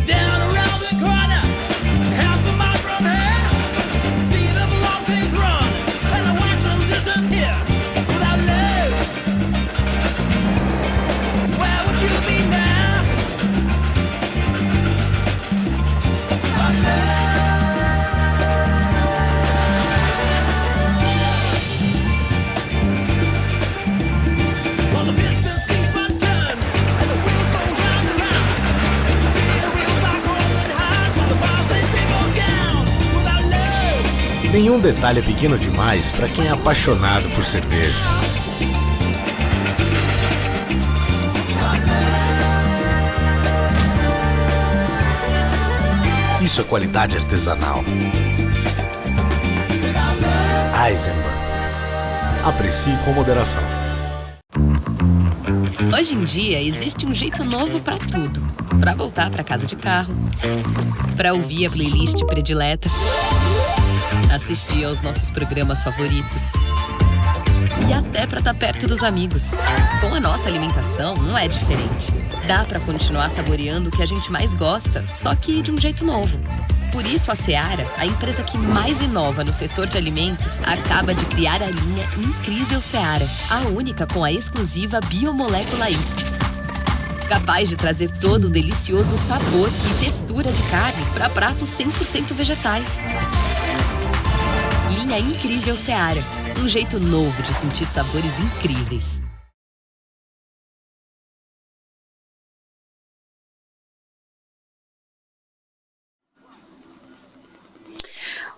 Down around the corner, half a mile from here. See them long days run, and I watch them disappear. Without love, where would you be now? Without love. Well, the pistons keep on turning, and the wheels go round and round. The wheels are cold and hard, while the bars they go down. Without love. Nenhum detalhe é pequeno demais para quem é apaixonado por cerveja. Isso é qualidade artesanal. Eisenbahn. Aprecie com moderação. Hoje em dia, existe um jeito novo pra tudo. Pra voltar pra casa de carro, pra ouvir a playlist predileta, assistir aos nossos programas favoritos e até pra estar perto dos amigos. Com a nossa alimentação, não é diferente. Dá pra continuar saboreando o que a gente mais gosta, só que de um jeito novo. Por isso, a Seara, a empresa que mais inova no setor de alimentos, acaba de criar a linha Incrível Seara, a única com a exclusiva Biomolécula I. Capaz de trazer todo o delicioso sabor e textura de carne para pratos 100% vegetais. Linha Incrível Seara, um jeito novo de sentir sabores incríveis.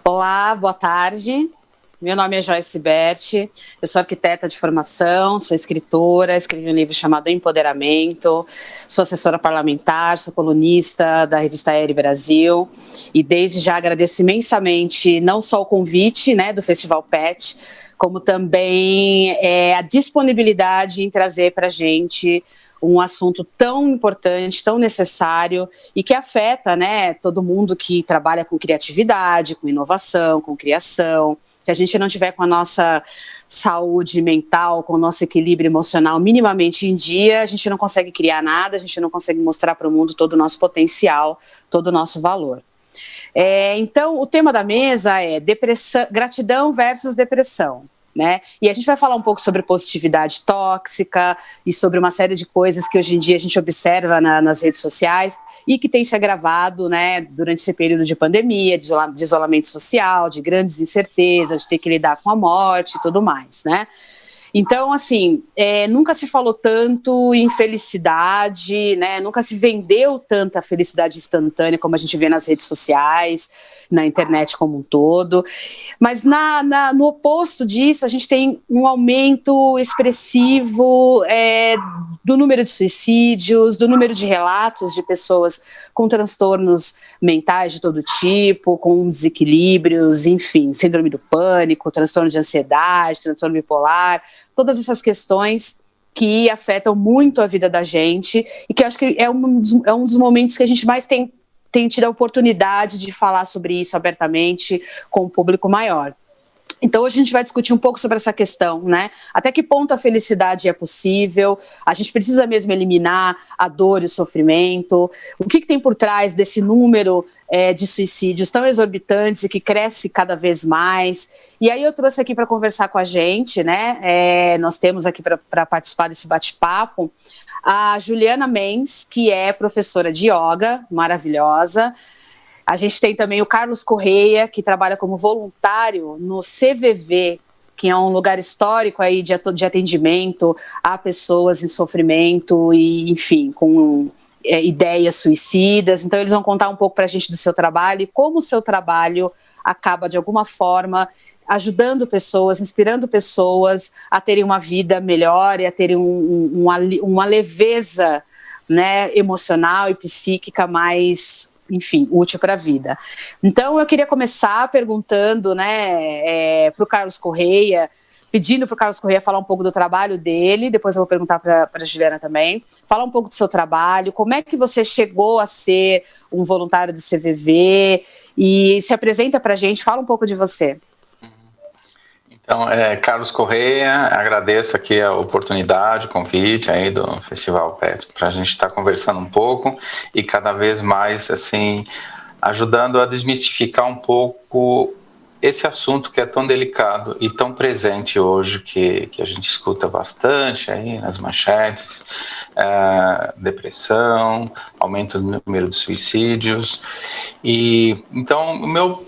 Olá, boa tarde. Meu nome é Joyce Berti, eu sou arquiteta de formação, sou escritora, escrevi um livro chamado Empoderamento, sou assessora parlamentar, sou colunista da revista Aérea Brasil e desde já agradeço imensamente não só o convite, né, do Festival PET, como também a disponibilidade em trazer para a gente um assunto tão importante, tão necessário e que afeta, né, todo mundo que trabalha com criatividade, com inovação, com criação. Se a gente não tiver com a nossa saúde mental, com o nosso equilíbrio emocional minimamente em dia, a gente não consegue criar nada, a gente não consegue mostrar para o mundo todo o nosso potencial, todo o nosso valor. Então, o tema da mesa é gratidão versus depressão. Né? E a gente vai falar um pouco sobre positividade tóxica e sobre uma série de coisas que hoje em dia a gente observa nas redes sociais e que tem se agravado, né, durante esse período de pandemia, de isolamento social, de grandes incertezas, de ter que lidar com a morte e tudo mais, né? Então, assim, nunca se falou tanto em felicidade, né? Nunca se vendeu tanta felicidade instantânea como a gente vê nas redes sociais, na internet como um todo. Mas no oposto disso, a gente tem um aumento expressivo do número de suicídios, do número de relatos de pessoas com transtornos mentais de todo tipo, com desequilíbrios, enfim, síndrome do pânico, transtorno de ansiedade, transtorno bipolar, todas essas questões que afetam muito a vida da gente e que eu acho que é um dos momentos que a gente mais tem tido a oportunidade de falar sobre isso abertamente com o público maior. Então, hoje a gente vai discutir um pouco sobre essa questão, né? Até que ponto a felicidade é possível? A gente precisa mesmo eliminar a dor e o sofrimento? O que tem por trás desse número de suicídios tão exorbitantes e que cresce cada vez mais? E aí eu trouxe aqui para conversar com a gente, né? Nós temos aqui para participar desse bate-papo a Juliana Mendes, que é professora de yoga, maravilhosa. A gente tem também o Carlos Correia, que trabalha como voluntário no CVV, que é um lugar histórico aí de atendimento a pessoas em sofrimento e, enfim, com ideias suicidas. Então, eles vão contar um pouco para a gente do seu trabalho e como o seu trabalho acaba, de alguma forma, ajudando pessoas, inspirando pessoas a terem uma vida melhor e a terem uma leveza, né, emocional e psíquica mais, enfim, útil para a vida. Então, eu queria começar perguntando, né, para o Carlos Correia, pedindo para o Carlos Correia falar um pouco do trabalho dele, depois eu vou perguntar para a Juliana também, falar um pouco do seu trabalho, como é que você chegou a ser um voluntário do CVV, e se apresenta para a gente, fala um pouco de você. Então, Carlos Correia, agradeço aqui a oportunidade, o convite aí do Festival PET para a gente estar conversando um pouco e cada vez mais, assim, ajudando a desmistificar um pouco esse assunto que é tão delicado e tão presente hoje, que a gente escuta bastante aí nas manchetes, depressão, aumento do número de suicídios. E então,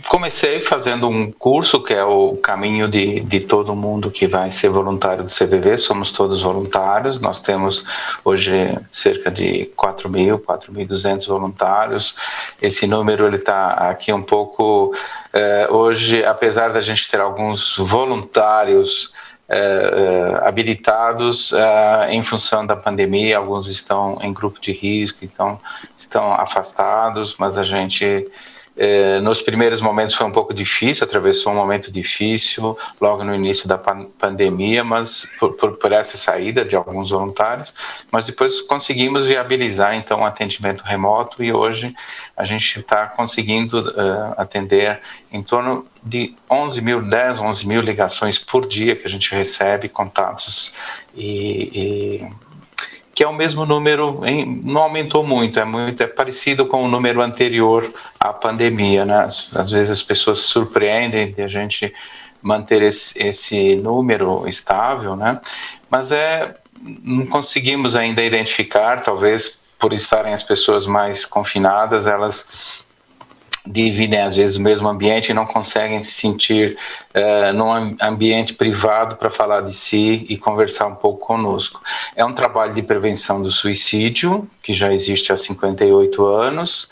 comecei fazendo um curso que é o caminho de todo mundo que vai ser voluntário do CVV. Somos todos voluntários, nós temos hoje cerca de 4.200 voluntários. Esse número ele está aqui um pouco hoje, apesar da gente ter alguns voluntários habilitados em função da pandemia, alguns estão em grupo de risco, então estão afastados, mas a gente nos primeiros momentos foi um pouco difícil, atravessou um momento difícil logo no início da pandemia, mas por essa saída de alguns voluntários, mas depois conseguimos viabilizar então um atendimento remoto e hoje a gente está conseguindo atender em torno de 11 mil ligações por dia que a gente recebe, contatos que é o mesmo número, não aumentou muito, é parecido com o número anterior à pandemia, né? Às vezes as pessoas se surpreendem de a gente manter esse número estável, né? Mas não conseguimos ainda identificar, talvez por estarem as pessoas mais confinadas, elas dividem às vezes o mesmo ambiente e não conseguem se sentir num ambiente privado para falar de si e conversar um pouco conosco. É um trabalho de prevenção do suicídio, que já existe há 58 anos,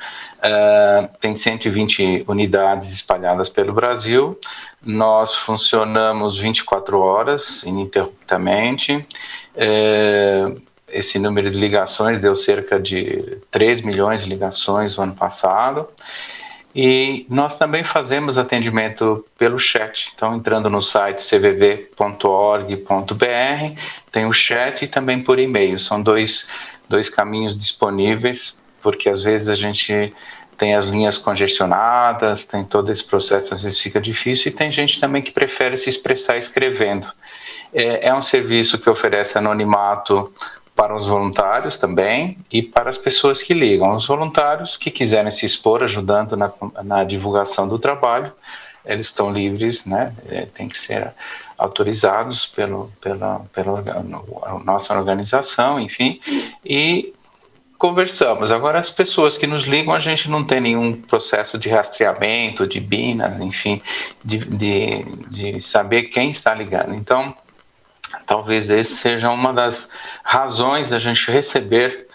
tem 120 unidades espalhadas pelo Brasil, nós funcionamos 24 horas ininterruptamente, esse número de ligações deu cerca de 3 milhões de ligações no ano passado. E nós também fazemos atendimento pelo chat, então entrando no site cvv.org.br, tem o chat e também por e-mail, são dois caminhos disponíveis, porque às vezes a gente tem as linhas congestionadas, tem todo esse processo, às vezes fica difícil, e tem gente também que prefere se expressar escrevendo. É um serviço que oferece anonimato para os voluntários também e para as pessoas que ligam. Os voluntários que quiserem se expor ajudando na divulgação do trabalho, eles estão livres, né? Tem que ser autorizados pela nossa organização, enfim, e conversamos. Agora, as pessoas que nos ligam, a gente não tem nenhum processo de rastreamento, de BINA, enfim, de saber quem está ligando. Então, talvez esse seja uma das razões da gente receber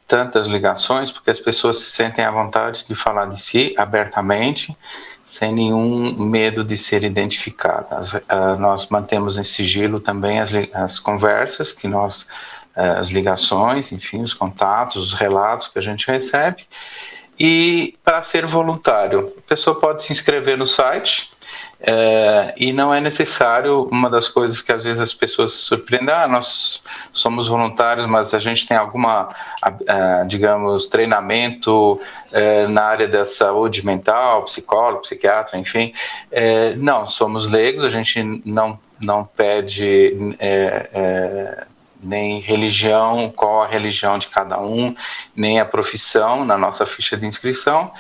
tantas ligações, porque as pessoas se sentem à vontade de falar de si abertamente, sem nenhum medo de ser identificadas. Nós mantemos em sigilo também as conversas, as ligações, enfim, os contatos, os relatos que a gente recebe. E para ser voluntário, a pessoa pode se inscrever no site, e não é necessário. Uma das coisas que às vezes as pessoas se surpreendem, nós somos voluntários, mas a gente tem digamos, treinamento na área da saúde mental, psicólogo, psiquiatra, enfim. Não, somos leigos, a gente não pede nem religião, qual a religião de cada um, nem a profissão na nossa ficha de inscrição.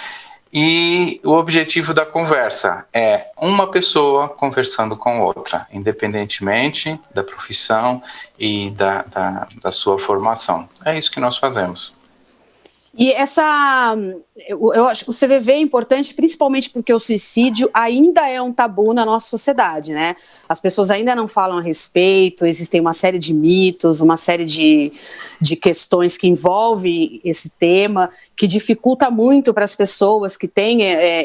E o objetivo da conversa é uma pessoa conversando com outra, independentemente da profissão e da sua formação. É isso que nós fazemos. E eu acho que o CVV é importante, principalmente porque o suicídio ainda é um tabu na nossa sociedade, né? As pessoas ainda não falam a respeito, existem uma série de mitos, uma série de questões que envolvem esse tema, que dificulta muito para as pessoas que têm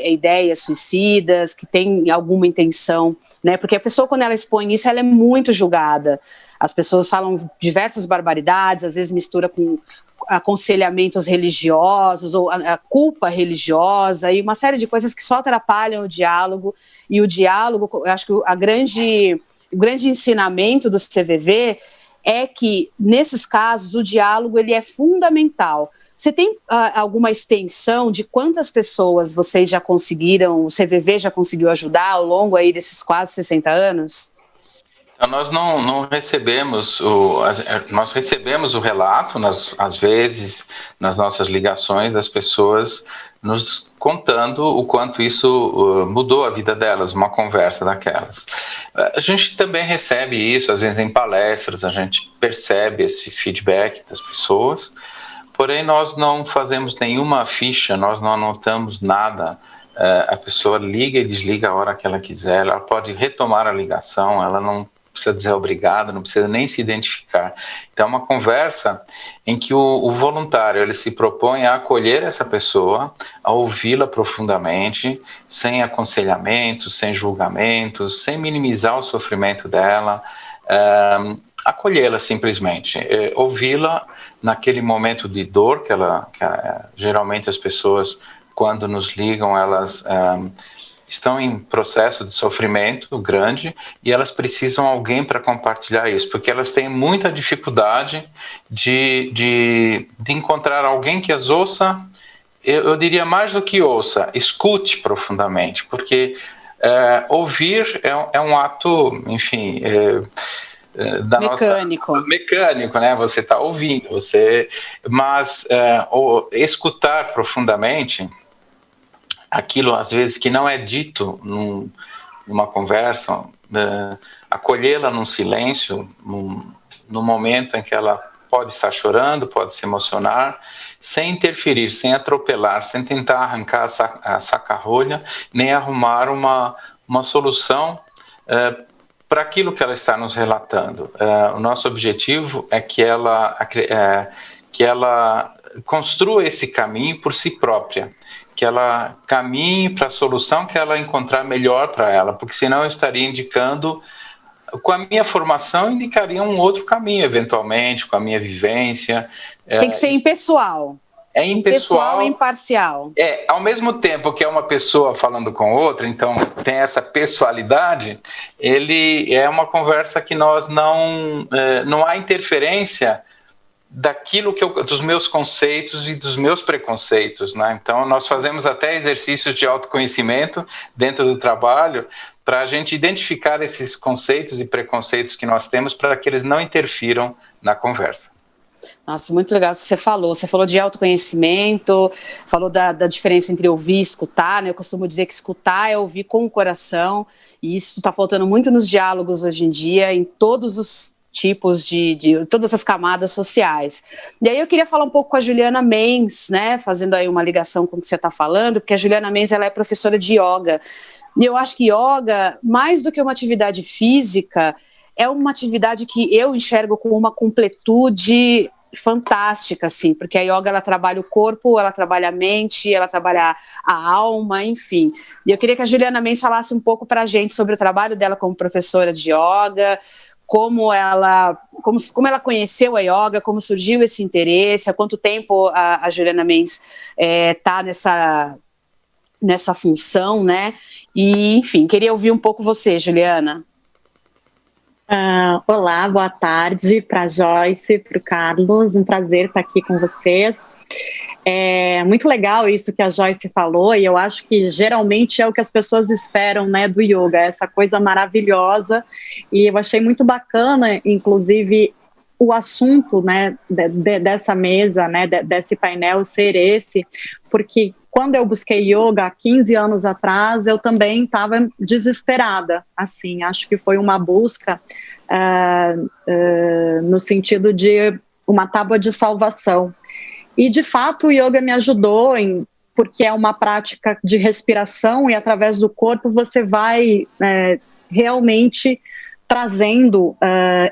ideias suicidas, que têm alguma intenção, né? Porque a pessoa, quando ela expõe isso, ela é muito julgada. As pessoas falam diversas barbaridades, às vezes mistura com aconselhamentos religiosos ou a culpa religiosa e uma série de coisas que só atrapalham o diálogo. E o diálogo, eu acho que o grande ensinamento do CVV é que, nesses casos, o diálogo ele é fundamental. Você tem alguma extensão de quantas pessoas vocês já conseguiram, o CVV já conseguiu ajudar ao longo aí desses quase 60 anos? Nós não recebemos nós recebemos o relato, às vezes, nas nossas ligações das pessoas nos contando o quanto isso mudou a vida delas, uma conversa daquelas. A gente também recebe isso, às vezes em palestras, a gente percebe esse feedback das pessoas, porém nós não fazemos nenhuma ficha, nós não anotamos nada. A pessoa liga e desliga a hora que ela quiser, ela pode retomar a ligação, ela não precisa dizer obrigado, não precisa nem se identificar. Então, é uma conversa em que o voluntário ele se propõe a acolher essa pessoa, a ouvi-la profundamente, sem aconselhamentos, sem julgamentos, sem minimizar o sofrimento dela, acolhê-la simplesmente, ouvi-la naquele momento de dor que geralmente as pessoas, quando nos ligam, elas estão em processo de sofrimento grande e elas precisam de alguém para compartilhar isso, porque elas têm muita dificuldade de encontrar alguém que as ouça, eu diria mais do que ouça, escute profundamente, porque ouvir é um ato, enfim, mecânico, né? Você está ouvindo, mas escutar profundamente aquilo, às vezes, que não é dito numa conversa, acolhê-la num silêncio, no momento em que ela pode estar chorando, pode se emocionar, sem interferir, sem atropelar, sem tentar arrancar a saca-rolha, nem arrumar uma solução para aquilo que ela está nos relatando. O nosso objetivo é que ela construa esse caminho por si própria, que ela caminhe para a solução que ela encontrar melhor para ela, porque senão eu estaria indicando, com a minha formação, indicaria um outro caminho, eventualmente, com a minha vivência. Tem que ser impessoal. É impessoal e imparcial. Ao mesmo tempo que é uma pessoa falando com outra, então tem essa pessoalidade, ele é uma conversa que nós não há interferência daquilo dos meus conceitos e dos meus preconceitos, né? Então nós fazemos até exercícios de autoconhecimento dentro do trabalho para a gente identificar esses conceitos e preconceitos que nós temos para que eles não interfiram na conversa. Nossa, muito legal isso que você falou. Você falou de autoconhecimento, falou da diferença entre ouvir e escutar, né? Eu costumo dizer que escutar é ouvir com o coração, e isso está faltando muito nos diálogos hoje em dia, em todos os tipos de todas as camadas sociais. E aí eu queria falar um pouco com a Juliana Menz, né, fazendo aí uma ligação com o que você está falando, porque a Juliana Menz, ela é professora de yoga, e eu acho que yoga, mais do que uma atividade física, é uma atividade que eu enxergo com uma completude fantástica, assim, porque a yoga, ela trabalha o corpo, ela trabalha a mente, ela trabalha a alma, enfim. E eu queria que a Juliana Menz falasse um pouco para a gente sobre o trabalho dela como professora de yoga, como ela conheceu a yoga, como surgiu esse interesse, há quanto tempo a Juliana Menz está nessa função, né? E, enfim, queria ouvir um pouco você, Juliana. Olá, boa tarde para a Joyce, para o Carlos, um prazer estar aqui com vocês. É muito legal isso que a Joyce falou, e eu acho que geralmente é o que as pessoas esperam, né, do yoga, essa coisa maravilhosa, e eu achei muito bacana, inclusive, o assunto, né, dessa mesa, né, desse painel ser esse, porque quando eu busquei yoga há 15 anos atrás, eu também estava desesperada, assim, acho que foi uma busca no sentido de uma tábua de salvação. E, de fato, o yoga me ajudou, porque é uma prática de respiração e, através do corpo, você vai realmente trazendo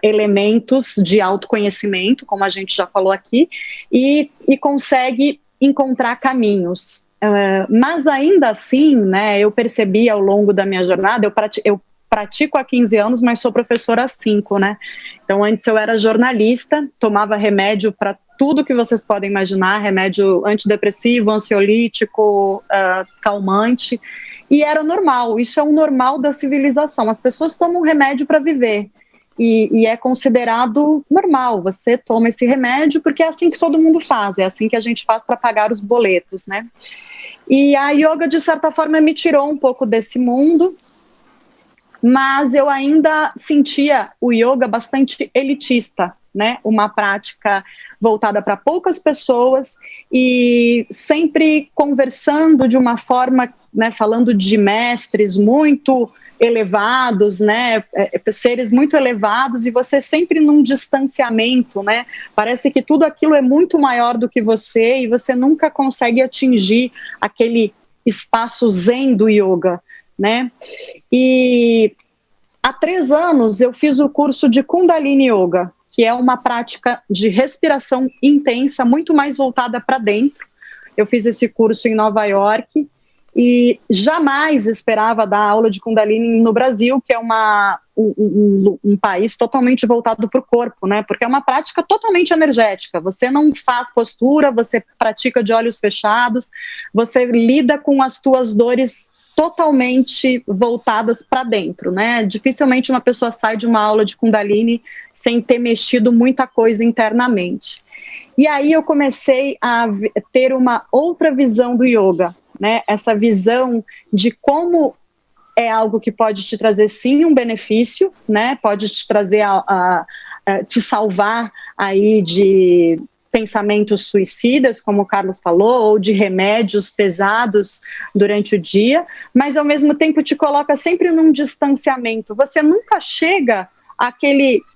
elementos de autoconhecimento, como a gente já falou aqui, e consegue encontrar caminhos. Mas, ainda assim, né, eu percebi ao longo da minha jornada, eu pratico há 15 anos, mas sou professora há 5, né? Então, antes eu era jornalista, tomava remédio para tudo que vocês podem imaginar, remédio antidepressivo, ansiolítico, calmante, e era normal, isso é um normal da civilização, as pessoas tomam remédio para viver, e é considerado normal, você toma esse remédio porque é assim que todo mundo faz, é assim que a gente faz para pagar os boletos, né? E a yoga, de certa forma, me tirou um pouco desse mundo, mas eu ainda sentia o yoga bastante elitista, né? Uma prática voltada para poucas pessoas e sempre conversando de uma forma, né, falando de mestres muito elevados, né, seres muito elevados, e você sempre num distanciamento, né? Parece que tudo aquilo é muito maior do que você e você nunca consegue atingir aquele espaço zen do yoga, né? E há 3 anos eu fiz o curso de Kundalini Yoga, que é uma prática de respiração intensa, muito mais voltada para dentro. Eu fiz esse curso em Nova York e jamais esperava dar aula de Kundalini no Brasil, que é um país totalmente voltado para o corpo, né? Porque é uma prática totalmente energética. Você não faz postura, você pratica de olhos fechados, você lida com as tuas dores totalmente voltadas para dentro, né? Dificilmente uma pessoa sai de uma aula de Kundalini sem ter mexido muita coisa internamente. E aí eu comecei a ter uma outra visão do yoga, né? Essa visão de como é algo que pode te trazer, sim, um benefício, né? Pode te trazer te salvar aí de pensamentos suicidas, como o Carlos falou, ou de remédios pesados durante o dia, mas ao mesmo tempo te coloca sempre num distanciamento. Você nunca chega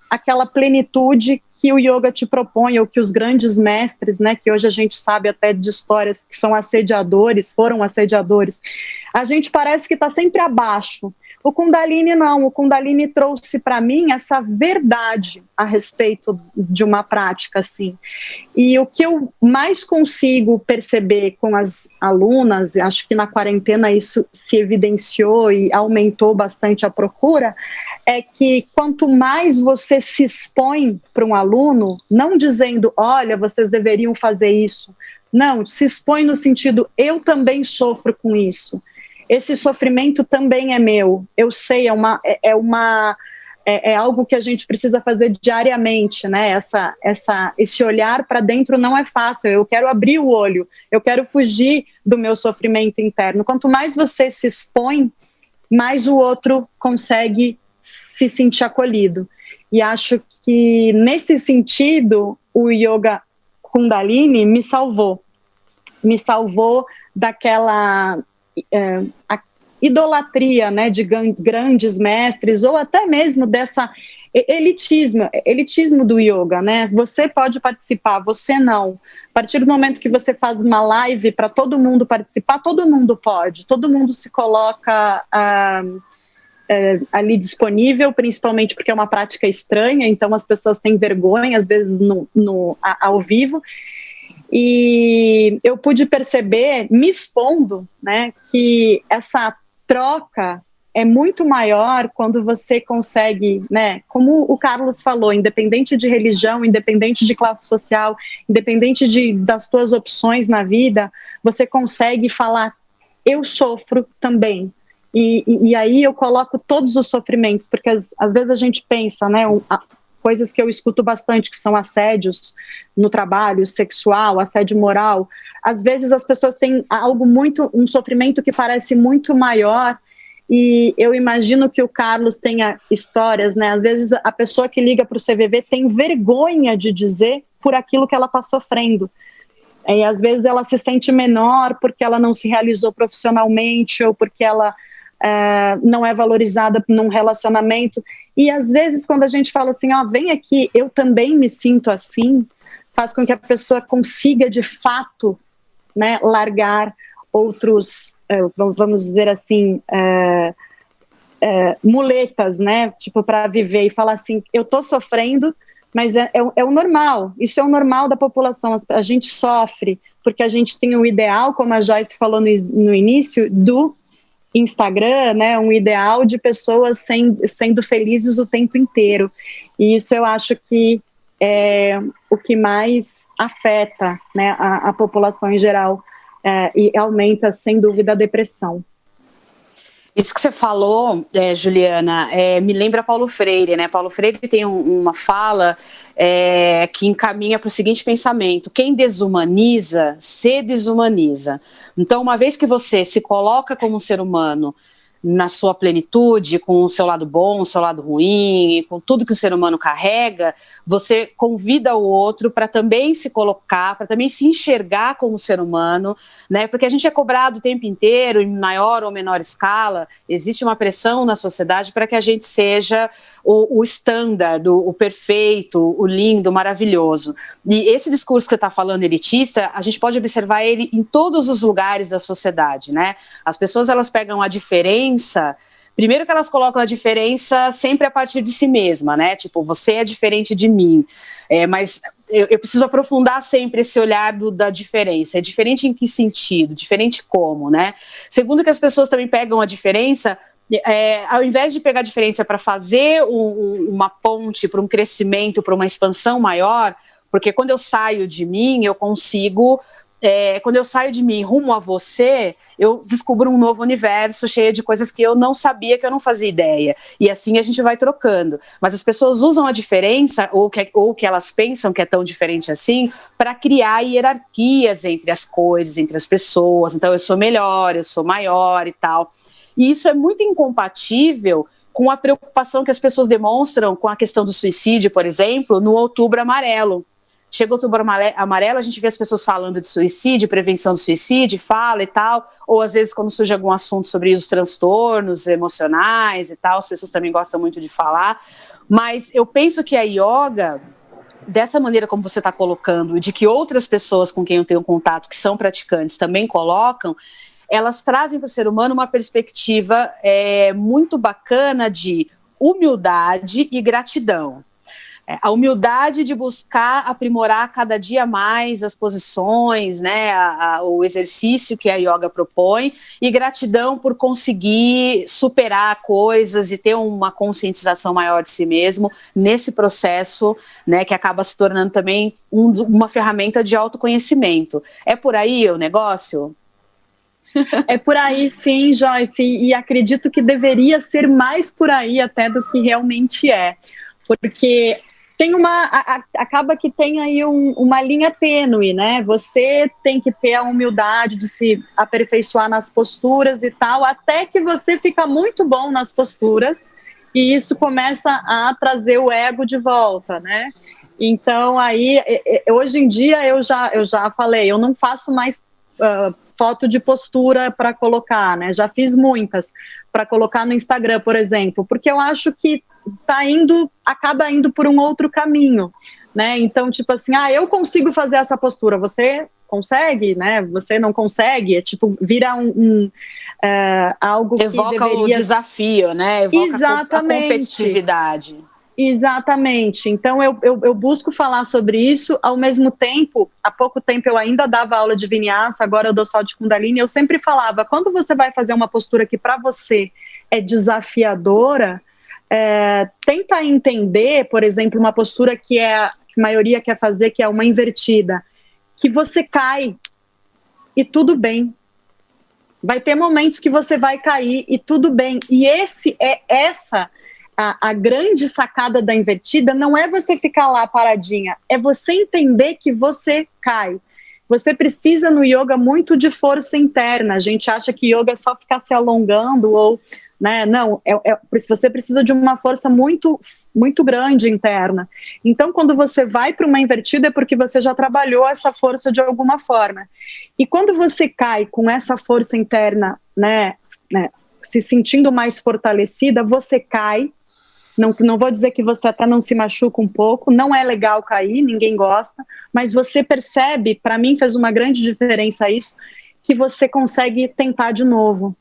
àquela plenitude que o yoga te propõe, ou que os grandes mestres, né, que hoje a gente sabe até de histórias que são assediadores, foram assediadores, a gente parece que está sempre abaixo. O Kundalini não, o Kundalini trouxe para mim essa verdade a respeito de uma prática assim. E o que eu mais consigo perceber com as alunas, acho que na quarentena isso se evidenciou e aumentou bastante a procura, é que quanto mais você se expõe para um aluno, não dizendo, olha, vocês deveriam fazer isso, não, se expõe no sentido, eu também sofro com isso. Esse sofrimento também é meu, eu sei, é algo que a gente precisa fazer diariamente, né? Esse olhar para dentro não é fácil, eu quero abrir o olho, eu quero fugir do meu sofrimento interno. Quanto mais você se expõe, mais o outro consegue se sentir acolhido. E acho que, nesse sentido, o yoga Kundalini me salvou daquela a idolatria, né, de grandes mestres, ou até mesmo dessa elitismo do yoga, né? Você pode participar, você não. A partir do momento que você faz uma live para todo mundo participar, todo mundo pode, todo mundo se coloca ali disponível, principalmente porque é uma prática estranha, então as pessoas têm vergonha, às vezes, ao vivo. E eu pude perceber, me expondo, né, que essa troca é muito maior quando você consegue, né, como o Carlos falou, independente de religião, independente de classe social, independente das tuas opções na vida, você consegue falar, eu sofro também. E aí eu coloco todos os sofrimentos, porque às vezes a gente pensa, né, coisas que eu escuto bastante, que são assédios no trabalho, sexual, assédio moral. Às vezes as pessoas têm um sofrimento que parece muito maior, e eu imagino que o Carlos tenha histórias, né? Às vezes a pessoa que liga para o CVV tem vergonha de dizer por aquilo que ela está sofrendo. E às vezes ela se sente menor porque ela não se realizou profissionalmente, ou porque ela não é valorizada num relacionamento. E às vezes quando a gente fala assim, vem aqui, eu também me sinto assim, faz com que a pessoa consiga, de fato, né, largar outros, vamos dizer assim, muletas, né, tipo, para viver e falar assim, eu estou sofrendo, mas é o normal, isso é o normal da população, a gente sofre, porque a gente tem um ideal, como a Joyce falou no início, do Instagram, né, um ideal de pessoas sendo felizes o tempo inteiro, e isso eu acho que é o que mais afeta, né, a população em geral, e aumenta, sem dúvida, a depressão. Isso que você falou, Juliana, me lembra Paulo Freire, né? Paulo Freire tem uma fala que encaminha para o seguinte pensamento: quem desumaniza, se desumaniza. Então, uma vez que você se coloca como um ser humano na sua plenitude, com o seu lado bom, o seu lado ruim, com tudo que o ser humano carrega, você convida o outro para também se colocar, para também se enxergar como ser humano, né? Porque a gente é cobrado o tempo inteiro, em maior ou menor escala, existe uma pressão na sociedade para que a gente seja o standard, o perfeito, o lindo, o maravilhoso. E esse discurso que você está falando, elitista, a gente pode observar ele em todos os lugares da sociedade, né? As pessoas, elas pegam a diferença, primeiro que elas colocam a diferença sempre a partir de si mesma, né? Tipo, você é diferente de mim. Mas eu preciso aprofundar sempre esse olhar da diferença. É diferente em que sentido? Diferente como, né? Segundo, que as pessoas também pegam a diferença, ao invés de pegar a diferença para fazer uma ponte para um crescimento, para uma expansão maior, porque quando eu saio de mim, eu consigo... quando eu saio de mim rumo a você, eu descubro um novo universo cheio de coisas que eu não sabia, que eu não fazia ideia. E assim a gente vai trocando. Mas as pessoas usam a diferença, ou que elas pensam que é tão diferente assim, para criar hierarquias entre as coisas, entre as pessoas. Então eu sou melhor, eu sou maior e tal. E isso é muito incompatível com a preocupação que as pessoas demonstram com a questão do suicídio, por exemplo, no Outubro Amarelo. Chega o Outubro Amarelo, a gente vê as pessoas falando de suicídio, prevenção do suicídio, fala e tal, ou às vezes quando surge algum assunto sobre os transtornos emocionais e tal, as pessoas também gostam muito de falar, mas eu penso que a yoga, dessa maneira como você está colocando, e de que outras pessoas com quem eu tenho contato, que são praticantes, também colocam, elas trazem para o ser humano uma perspectiva muito bacana de humildade e gratidão. A humildade de buscar aprimorar cada dia mais as posições, né, o exercício que a yoga propõe, e gratidão por conseguir superar coisas e ter uma conscientização maior de si mesmo nesse processo, né, que acaba se tornando também uma ferramenta de autoconhecimento. É por aí o negócio? É por aí, sim, Joyce, e acredito que deveria ser mais por aí até do que realmente é, porque tem acaba que tem aí uma linha tênue, né? Você tem que ter a humildade de se aperfeiçoar nas posturas e tal, até que você fica muito bom nas posturas, e isso começa a trazer o ego de volta, né? Então, aí, hoje em dia, eu já falei, eu não faço mais foto de postura para colocar, né? Já fiz muitas para colocar no Instagram, por exemplo, porque eu acho que acaba indo por um outro caminho, né? Então, tipo assim, eu consigo fazer essa postura, você consegue, né? Você não consegue, vira algo evoca que deveria... o desafio, né? Evoca Exatamente. A competitividade. Exatamente, então eu busco falar sobre isso, ao mesmo tempo, há pouco tempo eu ainda dava aula de Vinyasa, agora eu dou só de Kundalini, eu sempre falava, quando você vai fazer uma postura que para você é desafiadora, tenta entender, por exemplo, uma postura que a maioria quer fazer, que é uma invertida, que você cai e tudo bem. Vai ter momentos que você vai cair e tudo bem. E a grande sacada da invertida não é você ficar lá paradinha, é você entender que você cai. Você precisa no yoga muito de força interna. A gente acha que yoga é só ficar se alongando ou... né? Não, você precisa de uma força muito, muito grande interna. Então, quando você vai para uma invertida, é porque você já trabalhou essa força de alguma forma. E quando você cai com essa força interna, né, se sentindo mais fortalecida, você cai Não vou dizer que você até não se machuca um pouco, não é legal cair, ninguém gosta, mas você percebe, para mim fez uma grande diferença isso, que você consegue tentar de novo,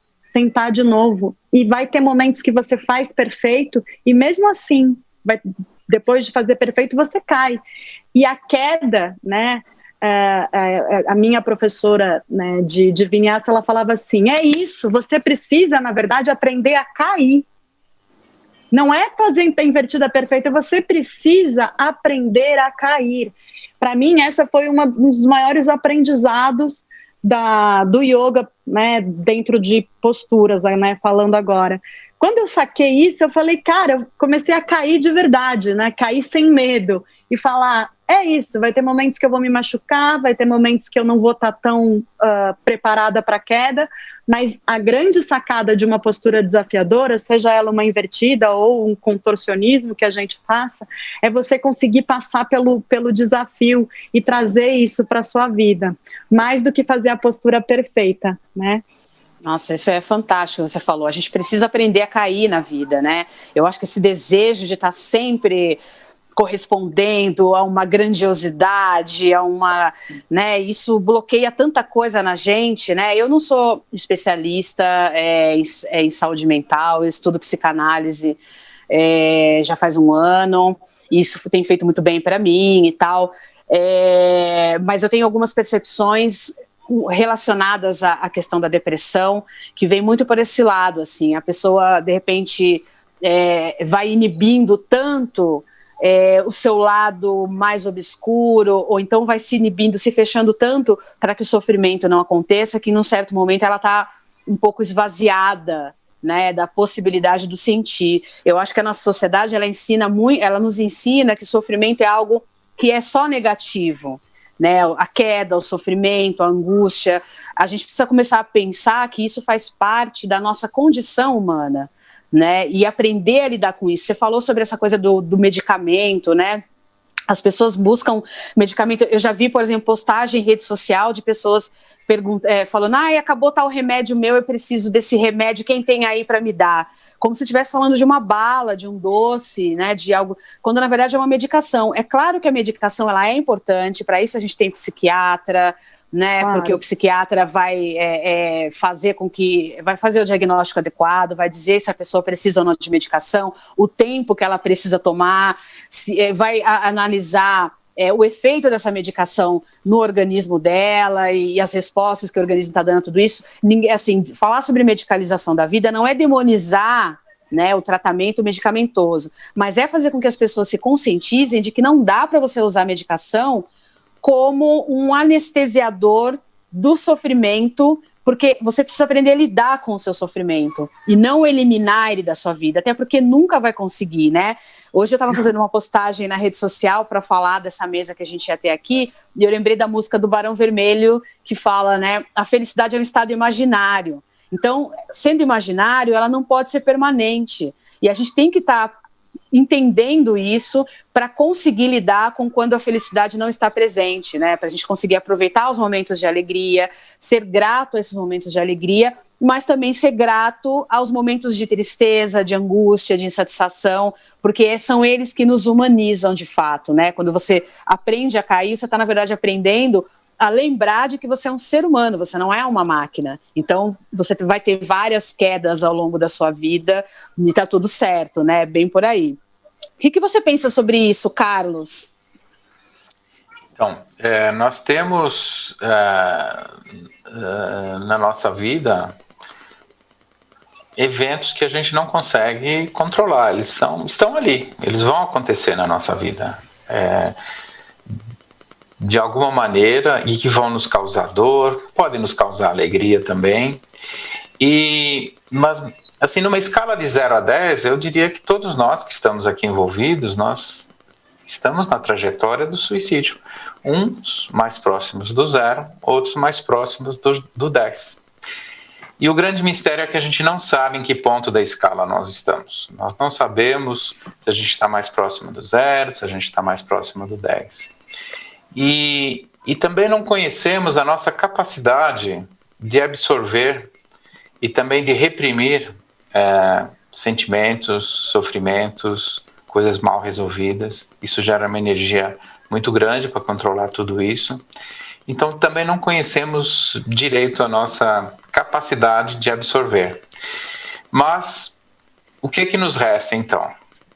e vai ter momentos que você faz perfeito, e mesmo assim, depois de fazer perfeito, você cai. E a queda, né, a minha professora, né, de Vinyasa, ela falava assim, é isso, você precisa, na verdade, aprender a cair. Não é fazer invertida perfeita, você precisa aprender a cair. Para mim, essa foi um dos maiores aprendizados do yoga, né, dentro de posturas, né, falando agora. Quando eu saquei isso, eu falei, cara, eu comecei a cair de verdade, né, cair sem medo, e falar, é isso, vai ter momentos que eu vou me machucar, vai ter momentos que eu não vou estar tão preparada para a queda, mas a grande sacada de uma postura desafiadora, seja ela uma invertida ou um contorcionismo que a gente faça, é você conseguir passar pelo desafio e trazer isso para a sua vida, mais do que fazer a postura perfeita, né? Nossa, isso é fantástico, você falou. A gente precisa aprender a cair na vida, né? Eu acho que esse desejo de estar sempre correspondendo a uma grandiosidade, isso bloqueia tanta coisa na gente, né? Eu não sou especialista em saúde mental, eu estudo psicanálise já faz um ano, e isso tem feito muito bem para mim e tal, mas eu tenho algumas percepções relacionadas à questão da depressão, que vem muito por esse lado, assim, a pessoa, de repente, vai inibindo tanto o seu lado mais obscuro, ou então vai se inibindo, se fechando tanto para que o sofrimento não aconteça, que num certo momento ela está um pouco esvaziada, né, da possibilidade do sentir. Eu acho que a nossa sociedade, ela nos ensina que sofrimento é algo que é só negativo, né, a queda, o sofrimento, a angústia. A gente precisa começar a pensar que isso faz parte da nossa condição humana, né, e aprender a lidar com isso. Você falou sobre essa coisa do medicamento, né? As pessoas buscam medicamento. Eu já vi, por exemplo, postagem em rede social de pessoas falando, acabou tal remédio meu, eu preciso desse remédio, quem tem aí para me dar? Como se estivesse falando de uma bala, de um doce, né, de algo, quando na verdade é uma medicação. É claro que a medicação ela é importante, para isso a gente tem psiquiatra, né, claro. Porque o psiquiatra vai fazer o diagnóstico adequado, vai dizer se a pessoa precisa ou não de medicação, o tempo que ela precisa tomar, vai analisar o efeito dessa medicação no organismo dela e as respostas que o organismo está dando a tudo isso. Assim, falar sobre medicalização da vida não é demonizar, né, o tratamento medicamentoso, mas é fazer com que as pessoas se conscientizem de que não dá para você usar a medicação como um anestesiador do sofrimento, porque você precisa aprender a lidar com o seu sofrimento e não eliminar ele da sua vida, até porque nunca vai conseguir, né? Hoje eu estava fazendo uma postagem na rede social para falar dessa mesa que a gente ia ter aqui, e eu lembrei da música do Barão Vermelho, que fala, né, a felicidade é um estado imaginário. Então, sendo imaginário, ela não pode ser permanente, e a gente tem que estar entendendo isso para conseguir lidar com quando a felicidade não está presente, né? Para a gente conseguir aproveitar os momentos de alegria, ser grato a esses momentos de alegria, mas também ser grato aos momentos de tristeza, de angústia, de insatisfação, porque são eles que nos humanizam de fato, né? Quando você aprende a cair, você está, na verdade, aprendendo a lembrar de que você é um ser humano, você não é uma máquina. Então, você vai ter várias quedas ao longo da sua vida e tá tudo certo, né? Bem por aí. O que você pensa sobre isso, Carlos? Então, nós temos na nossa vida eventos que a gente não consegue controlar, eles estão ali, eles vão acontecer na nossa vida. De alguma maneira, e que vão nos causar dor, podem nos causar alegria também. Mas, assim, numa escala de 0 a 10, eu diria que todos nós que estamos aqui envolvidos, nós estamos na trajetória do suicídio. Uns mais próximos do 0, outros mais próximos do 10. E o grande mistério é que a gente não sabe em que ponto da escala nós estamos. Nós não sabemos se a gente está mais próximo do 0, se a gente está mais próximo do 10. E também não conhecemos a nossa capacidade de absorver e também de reprimir sentimentos, sofrimentos, coisas mal resolvidas. Isso gera uma energia muito grande para controlar tudo isso. Então, também não conhecemos direito a nossa capacidade de absorver. Mas, o que nos resta, então?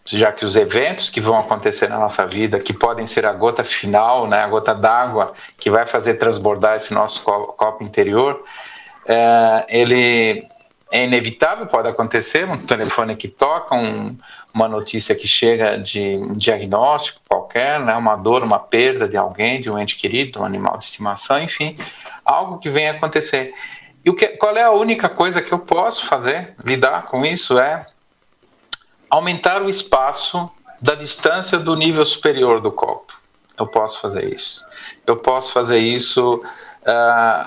Já que os eventos que vão acontecer na nossa vida, que podem ser a gota final, né, a gota d'água, que vai fazer transbordar esse nosso copo interior, ele é inevitável, pode acontecer, um telefone que toca, uma notícia que chega de um diagnóstico qualquer, né, uma dor, uma perda de alguém, de um ente querido, um animal de estimação, enfim, algo que vem acontecer. E qual é a única coisa que eu posso fazer, lidar com isso, é aumentar o espaço da distância do nível superior do copo. Eu posso fazer isso. Eu posso fazer isso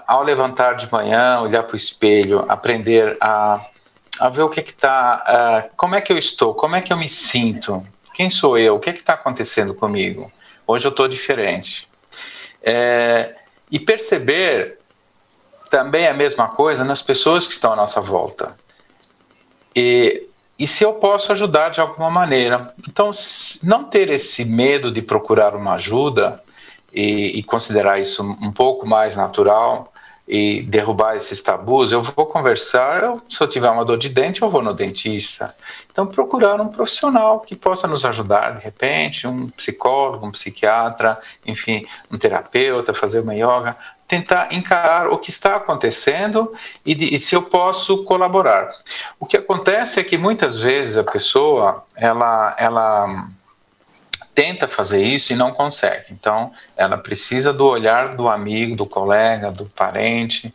ao levantar de manhã, olhar para o espelho, aprender a ver o que está, como é que eu estou, como é que eu me sinto, quem sou eu, o que está acontecendo comigo. Hoje eu estou diferente. E perceber também a mesma coisa nas pessoas que estão à nossa volta. E se eu posso ajudar de alguma maneira. Então, não ter esse medo de procurar uma ajuda e considerar isso um pouco mais natural e derrubar esses tabus. Eu vou conversar, se eu tiver uma dor de dente, eu vou no dentista. Então, procurar um profissional que possa nos ajudar, de repente, um psicólogo, um psiquiatra, enfim, um terapeuta, fazer uma yoga, tentar encarar o que está acontecendo e se eu posso colaborar. O que acontece é que muitas vezes a pessoa, ela tenta fazer isso e não consegue. Então, ela precisa do olhar do amigo, do colega, do parente,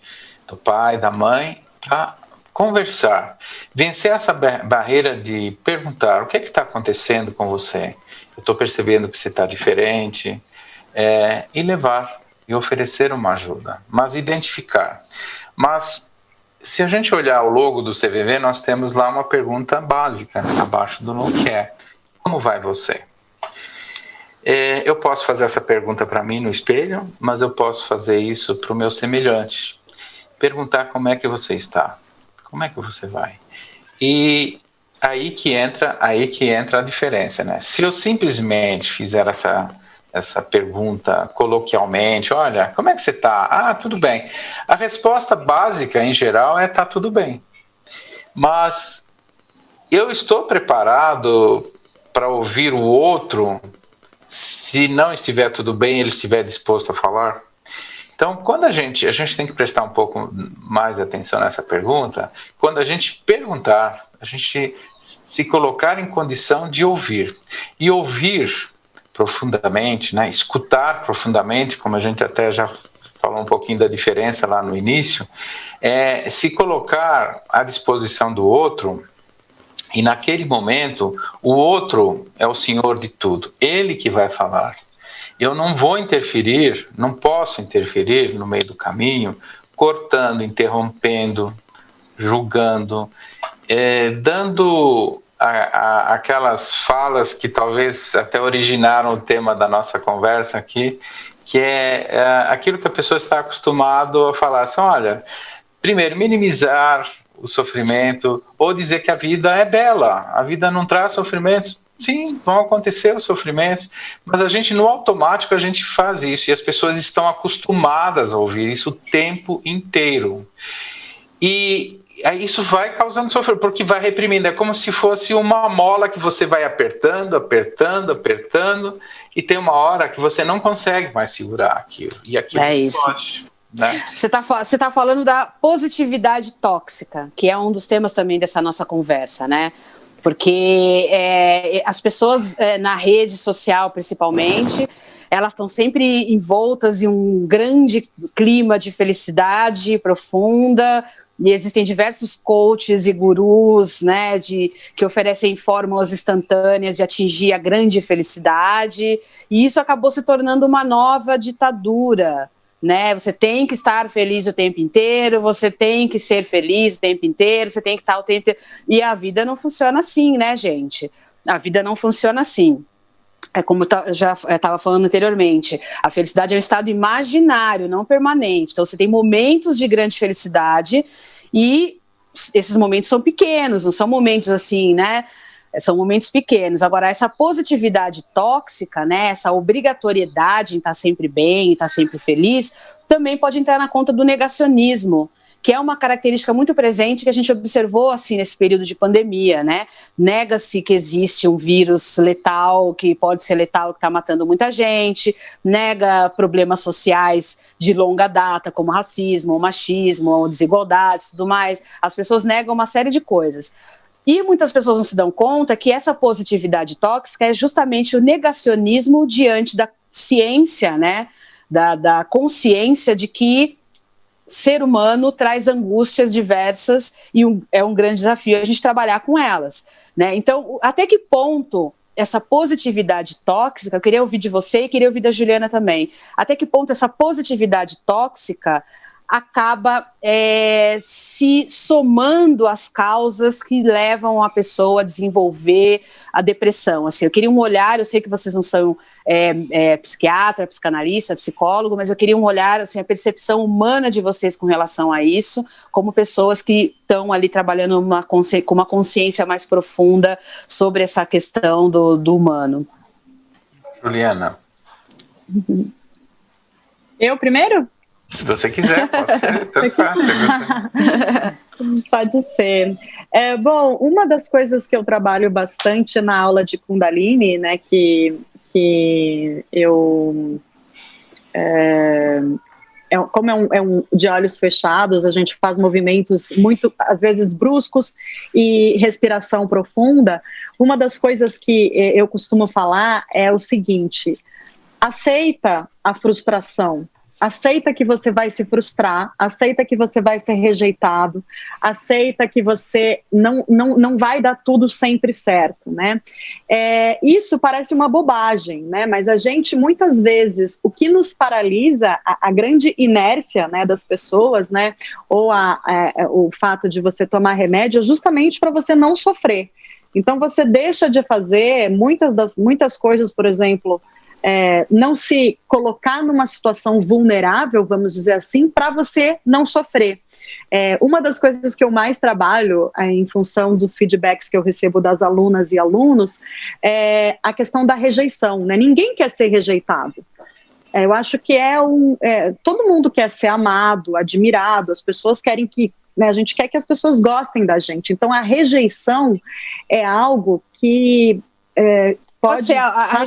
do pai, da mãe, para conversar. Vencer essa barreira de perguntar: o que está acontecendo com você? Eu estou percebendo que você está diferente. E levar, e oferecer uma ajuda. Mas identificar. Mas, se a gente olhar o logo do CVV, nós temos lá uma pergunta básica, abaixo do nome, que é: como vai você? Eu posso fazer essa pergunta para mim no espelho, mas eu posso fazer isso para o meu semelhante. Perguntar: como é que você está? Como é que você vai? E aí que entra a diferença, né? Se eu simplesmente fizer essa pergunta coloquialmente: olha, como é que você está? Tudo bem. A resposta básica, em geral, é: tá tudo bem. Mas eu estou preparado para ouvir o outro se não estiver tudo bem, ele estiver disposto a falar? Então, quando a gente tem que prestar um pouco mais de atenção nessa pergunta. Quando a gente perguntar, a gente se colocar em condição de ouvir. E ouvir profundamente, né? Escutar profundamente, como a gente até já falou um pouquinho da diferença lá no início, é se colocar à disposição do outro. E naquele momento, o outro é o senhor de tudo, ele que vai falar. Eu não vou interferir, não posso interferir no meio do caminho, cortando, interrompendo, julgando, dando aquelas falas que talvez até originaram o tema da nossa conversa aqui, que é aquilo que a pessoa está acostumada a falar assim: olha, primeiro, minimizar o sofrimento, ou dizer que a vida é bela, a vida não traz sofrimentos. Sim, vão acontecer os sofrimentos, mas a gente, no automático, a gente faz isso, e as pessoas estão acostumadas a ouvir isso o tempo inteiro. E aí isso vai causando sofrimento, porque vai reprimindo, é como se fosse uma mola que você vai apertando, apertando, apertando, e tem uma hora que você não consegue mais segurar aquilo. E aquilo pode. Né? Você tá falando da positividade tóxica, que é um dos temas também dessa nossa conversa, né? Porque as pessoas na rede social, principalmente, elas estão sempre envoltas em um grande clima de felicidade profunda, e existem diversos coaches e gurus, né, que oferecem fórmulas instantâneas de atingir a grande felicidade, e isso acabou se tornando uma nova ditadura, né? Você tem que estar feliz o tempo inteiro, você tem que ser feliz o tempo inteiro, você tem que estar o tempo inteiro. E a vida não funciona assim, né, gente? A vida não funciona assim. É como eu já estava falando anteriormente, a felicidade é um estado imaginário, não permanente. Então você tem momentos de grande felicidade e esses momentos são pequenos, não são momentos assim, né? São momentos pequenos. Agora, essa positividade tóxica, né, essa obrigatoriedade em estar sempre bem, estar sempre feliz, também pode entrar na conta do negacionismo, que é uma característica muito presente que a gente observou assim nesse período de pandemia, né? Nega-se que existe um vírus letal, que pode ser letal, que está matando muita gente, nega problemas sociais de longa data, como racismo, machismo, desigualdades e tudo mais. As pessoas negam uma série de coisas. E muitas pessoas não se dão conta que essa positividade tóxica é justamente o negacionismo diante da ciência, né? Da consciência de que ser humano traz angústias diversas e é um grande desafio a gente trabalhar com elas, né? Então, até que ponto essa positividade tóxica, eu queria ouvir de você e queria ouvir da Juliana também, até que ponto essa positividade tóxica acaba se somando às causas que levam a pessoa a desenvolver a depressão. Assim, eu queria um olhar, eu sei que vocês não são psiquiatra, psicanalista, psicólogo, mas eu queria um olhar, assim, a percepção humana de vocês com relação a isso, como pessoas que estão ali trabalhando com uma consciência mais profunda sobre essa questão do humano. Juliana. Eu primeiro? Se você quiser, pode ser, tanto faz. Pode ser. Bom, uma das coisas que eu trabalho bastante na aula de Kundalini, né, que eu... como é um de olhos fechados, a gente faz movimentos muito, às vezes, bruscos e respiração profunda. Uma das coisas que eu costumo falar é o seguinte: aceita a frustração. Aceita que você vai se frustrar, aceita que você vai ser rejeitado, aceita que você não vai dar tudo sempre certo, né? Isso parece uma bobagem, né? Mas a gente, muitas vezes, o que nos paralisa, a grande inércia, né, das pessoas, né, ou o fato de você tomar remédio, é justamente para você não sofrer. Então, você deixa de fazer muitas coisas, por exemplo... não se colocar numa situação vulnerável, vamos dizer assim, para você não sofrer. Uma das coisas que eu mais trabalho, em função dos feedbacks que eu recebo das alunas e alunos, é a questão da rejeição, né? Ninguém quer ser rejeitado. Eu acho que todo mundo quer ser amado, admirado, as pessoas querem que, né, a gente quer que as pessoas gostem da gente. Então, a rejeição é algo que... Pode ser, a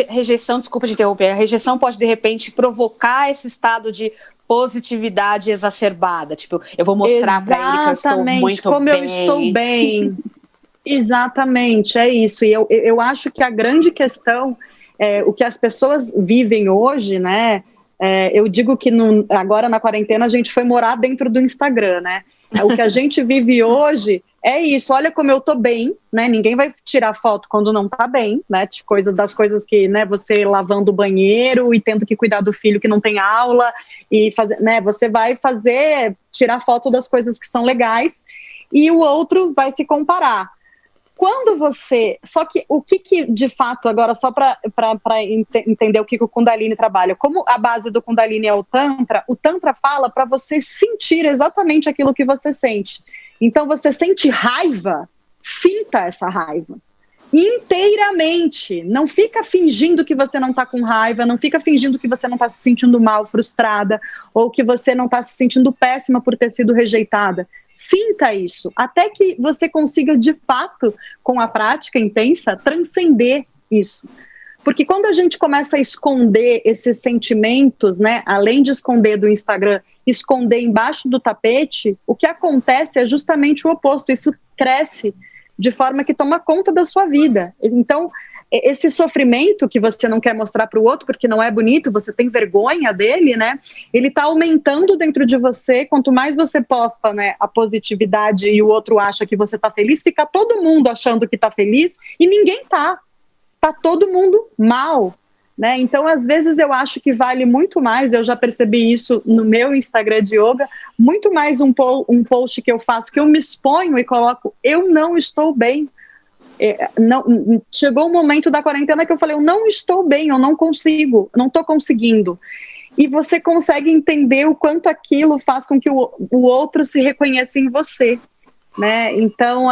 rejeição, desculpa te interromper, a rejeição pode, de repente, provocar esse estado de positividade exacerbada, tipo, eu vou mostrar para ele que eu estou muito como bem. Eu estou bem. Exatamente, é isso. E eu acho que a grande questão, o que as pessoas vivem hoje, né, eu digo que agora na quarentena a gente foi morar dentro do Instagram, né, o que a gente vive hoje é isso, olha como eu tô bem, né? Ninguém vai tirar foto quando não tá bem, né? Das coisas que, né, você lavando o banheiro e tendo que cuidar do filho que não tem aula e fazer, né? Você vai tirar foto das coisas que são legais e o outro vai se comparar. Só que o que de fato, agora só para entender o que o Kundalini trabalha, como a base do Kundalini é o Tantra fala para você sentir exatamente aquilo que você sente. Então você sente raiva, sinta essa raiva inteiramente, não fica fingindo que você não está com raiva, não fica fingindo que você não está se sentindo mal, frustrada, ou que você não está se sentindo péssima por ter sido rejeitada. Sinta isso, até que você consiga, de fato, com a prática intensa, transcender isso. Porque quando a gente começa a esconder esses sentimentos, né, além de esconder do Instagram, esconder embaixo do tapete, o que acontece é justamente o oposto, isso cresce de forma que toma conta da sua vida. Então, esse sofrimento que você não quer mostrar para o outro porque não é bonito, você tem vergonha dele, né? Ele está aumentando dentro de você. Quanto mais você posta, né, a positividade e o outro acha que você está feliz, fica todo mundo achando que está feliz e ninguém está. Está todo mundo mal, né? Então, às vezes eu acho que vale muito mais, eu já percebi isso no meu Instagram de yoga, muito mais um post que eu faço, que eu me exponho e coloco, eu não estou bem. Chegou um momento da quarentena que eu falei, eu não estou bem, eu não consigo, não estou conseguindo. e você consegue entender o quanto aquilo faz com que o outro se reconheça em você, né? Então,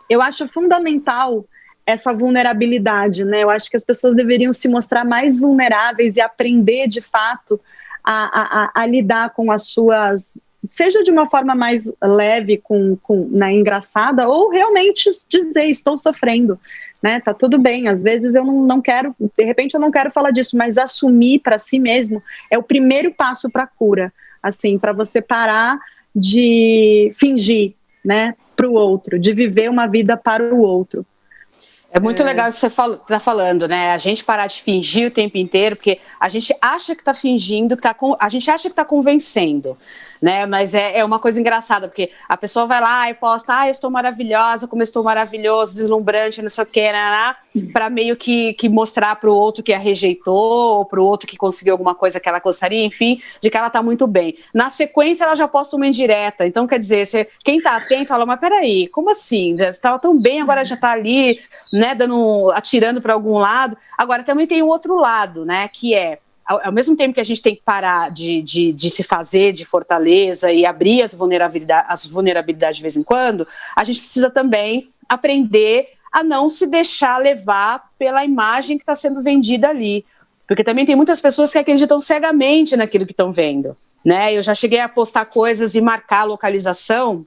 eu acho fundamental essa vulnerabilidade, né? Eu acho que as pessoas deveriam se mostrar mais vulneráveis e aprender, de fato, a lidar com as suas... Seja de uma forma mais leve, né, engraçada, ou realmente dizer, estou sofrendo, né? Tá tudo bem, às vezes eu não quero, de repente eu não quero falar disso, mas assumir para si mesmo é o primeiro passo para a cura, assim, para você parar de fingir, né, para o outro, de viver uma vida para o outro. É muito legal isso que você está falando, né? A gente parar de fingir o tempo inteiro, porque a gente acha que está fingindo, a gente acha que está convencendo, né? Mas é uma coisa engraçada, porque a pessoa vai lá e posta, eu estou maravilhosa, como eu estou maravilhoso, deslumbrante, não sei o quê, para meio que mostrar para o outro que a rejeitou, ou para o outro que conseguiu alguma coisa que ela gostaria, enfim, de que ela está muito bem. Na sequência, ela já posta uma indireta. Então, quer dizer, quem está atento fala, mas peraí, como assim? Você estava tão bem, agora já está ali, né, atirando para algum lado. Agora, também tem o outro lado, né, que ao mesmo tempo que a gente tem que parar de se fazer de fortaleza e abrir as vulnerabilidades de vez em quando, a gente precisa também aprender a não se deixar levar pela imagem que está sendo vendida ali. Porque também tem muitas pessoas que acreditam cegamente naquilo que estão vendo, né? Eu já cheguei a postar coisas e marcar a localização,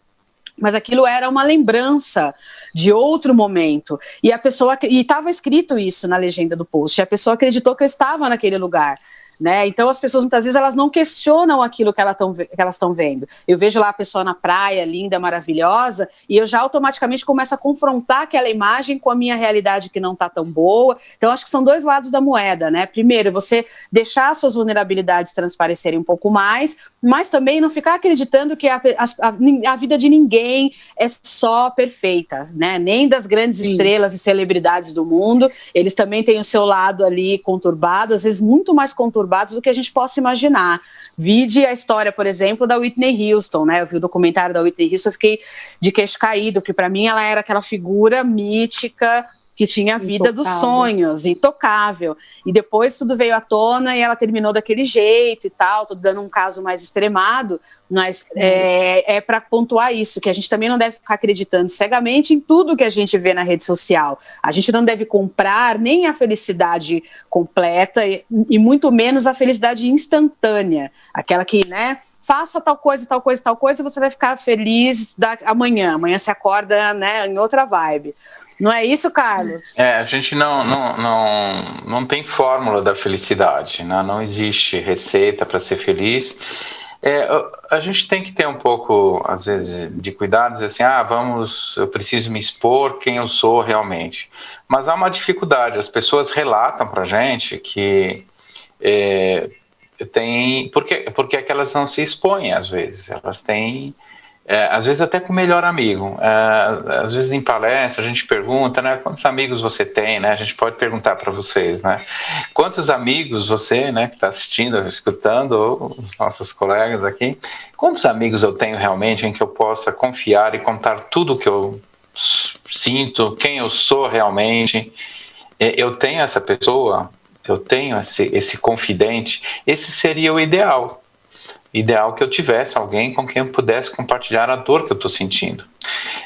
mas aquilo era uma lembrança de outro momento. E estava escrito isso na legenda do post, e a pessoa acreditou que eu estava naquele lugar, né? Então as pessoas muitas vezes elas não questionam aquilo que elas estão vendo. Eu vejo lá a pessoa na praia, linda, maravilhosa, e eu já automaticamente começo a confrontar aquela imagem com a minha realidade que não está tão boa. Então acho que são dois lados da moeda, né? Primeiro, você deixar suas vulnerabilidades transparecerem um pouco mais, mas também não ficar acreditando que a vida de ninguém é só perfeita, né? Nem das grandes estrelas e celebridades do mundo, eles também têm o seu lado ali conturbado, às vezes muito mais conturbado do que a gente possa imaginar. Vide a história, por exemplo, da Whitney Houston, né? Eu vi o documentário da Whitney Houston, eu fiquei de queixo caído, porque para mim ela era aquela figura mítica que tinha a vida dos sonhos, intocável. E depois tudo veio à tona e ela terminou daquele jeito e tal. Estou dando um caso mais extremado, mas é para pontuar isso, que a gente também não deve ficar acreditando cegamente em tudo que a gente vê na rede social. A gente não deve comprar nem a felicidade completa e muito menos a felicidade instantânea, aquela que, né, faça tal coisa, tal coisa, tal coisa, e você vai ficar feliz amanhã você acorda, né, em outra vibe. Não é isso, Carlos? A gente não tem fórmula da felicidade, né? Não existe receita para ser feliz. A gente tem que ter um pouco, às vezes, de cuidado, dizer assim, eu preciso me expor quem eu sou realmente. Mas há uma dificuldade, as pessoas relatam para a gente que porque é que elas não se expõem, às vezes, elas têm... às vezes até com o melhor amigo, às vezes em palestra a gente pergunta, né, quantos amigos você tem, né, a gente pode perguntar para vocês, né, quantos amigos você, né, que está assistindo, escutando, ou os nossos colegas aqui, quantos amigos eu tenho realmente em que eu possa confiar e contar tudo o que eu sinto, quem eu sou realmente, eu tenho essa pessoa, eu tenho esse confidente, esse seria o ideal que eu tivesse alguém com quem eu pudesse compartilhar a dor que eu estou sentindo.